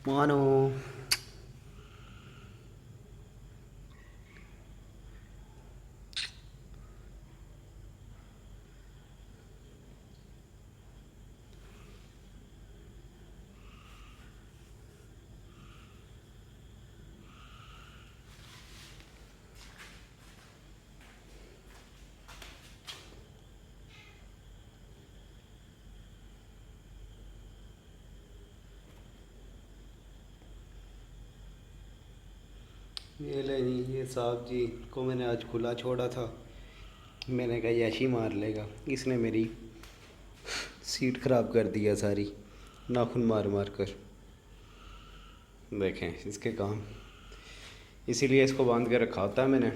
मानो। ये ले जी, ये साहब जी को मैंने आज खुला छोड़ा था। मैंने कहा यशी मार लेगा, इसने मेरी सीट ख़राब कर दिया सारी, नाखून मार मार कर। देखें इसके काम, इसीलिए इसको बांध के रखा होता है मैंने।